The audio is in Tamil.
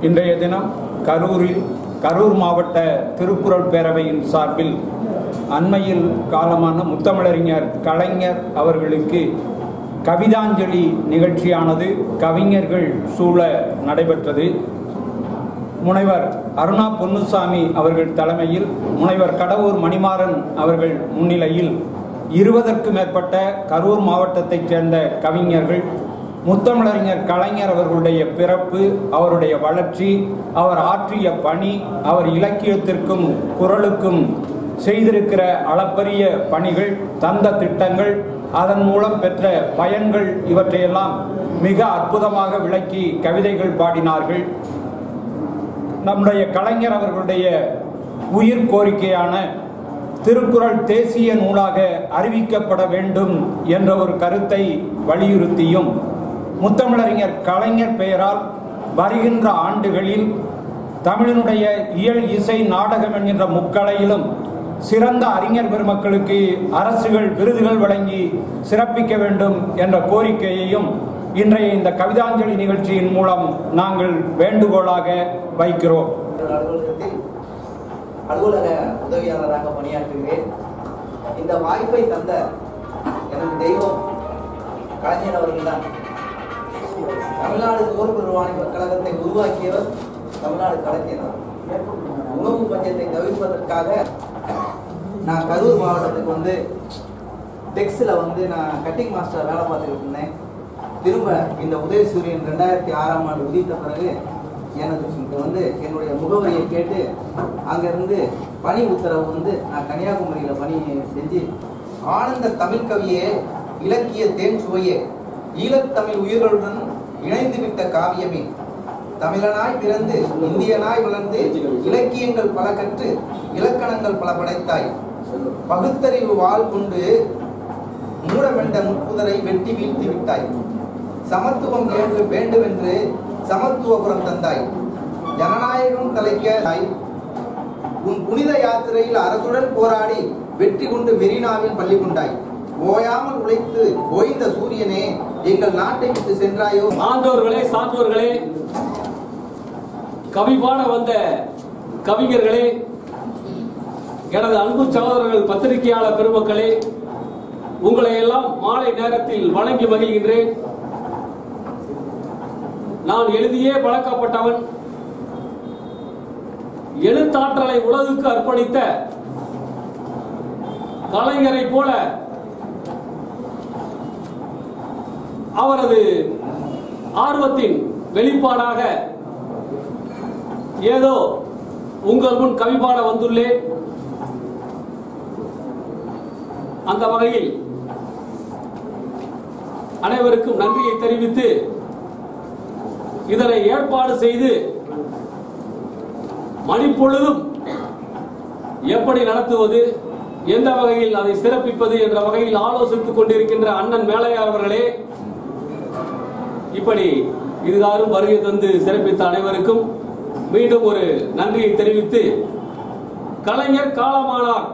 இன்றைய தினம் கரூர் மாவட்ட திருக்குறள் பேரவையின் சார்பில் அண்மையில் காலமான முத்தமிழறிஞர் கலைஞர் அவர்களுக்கு கவிதாஞ்சலி நிகழ்ச்சியானது கவிஞர்கள் சூழ நடைபெற்றது. முனைவர் அருணா பொன்னுசாமி அவர்கள் தலைமையில் முனைவர் கடவூர் மணிமாறன் அவர்கள் முன்னிலையில் 20க்கும் மேற்பட்ட கரூர் மாவட்டத்தைச் சேர்ந்த கவிஞர்கள் முத்தமிழறிஞர் கலைஞர் அவர்களுடைய பிறப்பு, அவருடைய வளர்ச்சி, அவர் ஆற்றிய பணி, அவர் இலக்கியத்திற்கும் குரலுக்கும் செய்திருக்கிற அளப்பரிய பணிகள், தந்த திட்டங்கள், அதன் மூலம் பெற்ற பயன்கள் இவற்றையெல்லாம் மிக அற்புதமாக விளக்கி கவிதைகள் பாடினார்கள். நம்முடைய கலைஞர் அவர்களுடைய உயிர் கோரிக்கையான திருக்குறள் தேசிய நூலாக அறிவிக்கப்பட வேண்டும் என்ற ஒரு கருத்தை வலியுறுத்தியும், முத்தமிழறிஞர் கலைஞர் பெயரால் வருகின்ற ஆண்டுகளில் தமிழினுடைய இயல், இசை, நாடகம் என்கின்ற முக்கலையிலும் சிறந்த அறிஞர் பெருமக்களுக்கு அரசுகள் விருதுகள் வழங்கி சிறப்பிக்க வேண்டும் என்ற கோரிக்கையையும் இன்றைய இந்த கவிதாஞ்சலி நிகழ்ச்சியின் மூலம் நாங்கள் வேண்டுகோளாக வைக்கிறோம். அலுவலக உதவியாளராக பணியாற்றுகிறேன். இந்த வாய்ப்பை தந்த எனக்கு தெய்வம் கலைஞர் அவர்கள்தான். தமிழ்நாடு நுகர்வோர் நிர்வாக கழகத்தை உருவாக்கியவர் தமிழ்நாடு கலைஞர். உணவு பஞ்சத்தை தவிர்ப்பதற்காக நான் கரூர் மாவட்டத்துக்கு டெக்ஸில் நான் கட்டிங் மாஸ்டர் வேலை பார்த்துக்கிட்டு இருந்தேன். திரும்ப இந்த உதயசூரியன் 2006ஆம் ஆண்டு உதித்த பிறகு என்னுடைய முகவரியை கேட்டு அங்கிருந்து பணி உத்தரவு நான் கன்னியாகுமரியில் பணி செஞ்சு, ஆனந்த தமிழ் கவியே, இலக்கிய தேன் சுவையே, ஈழத்தமிழ் உயிர்களுடன் இணைந்து விட்ட காவியமே, தமிழனாய் பிறந்து இந்தியனாய் வளர்ந்து இலக்கியங்கள் பல கற்று இலக்கணங்கள் பல படைத்தாய், பகுத்தறிவு வாழ் கொண்டு மூடமென்ற முட்புதரை வெட்டி வீழ்த்தி விட்டாய், சமத்துவம் வேண்டுமென்று சமத்துவபுரம் தந்தாய், ஜனநாயகம் தலைக்காய், உன் புனித யாத்திரையில் அரசுடன் போராடி வெற்றி கொண்டு மெரினாவில் பள்ளி கொண்டாய், ஓயாமல் உழைத்து ஓய்ந்த சூரியனே, எங்கள் நாட்டை விட்டு சென்றாயோ. ஆண்டோர்களே, சான்றோர்களே, கவி பாட வந்த கவிஞர்களே, எனது அன்பு சகோதரர்கள், பத்திரிகையாளர் பெருமக்களே, உங்களை எல்லாம் மாலை நேரத்தில் வணங்கி மகிழ்கின்றேன். நான் எழுதியே பழக்கப்பட்டவன். எழுத்தாற்றலை உலகுக்கு அர்ப்பணித்த கலைஞரை போல அவரது ஆர்வத்தின் வெளிப்பாடாக ஏதோ உங்கள் முன் கவி பாட வந்துள்ளேன். அந்த வகையில் அனைவருக்கும் நன்றியை தெரிவித்து, இதனை ஏற்பாடு செய்து மணிப்பொழுதும் எப்படி நடத்துவது, எந்த வகையில் அதை சிறப்பிப்பது என்ற வகையில் ஆலோசித்துக் கொண்டிருக்கின்ற அண்ணன் மேலையார் அவர்களே, இப்படி இதுகாரும் வருகை தந்து சிறப்பித்த அனைவருக்கும் மீண்டும் ஒரு நன்றியை தெரிவித்து, கலைஞர் காலமானார்.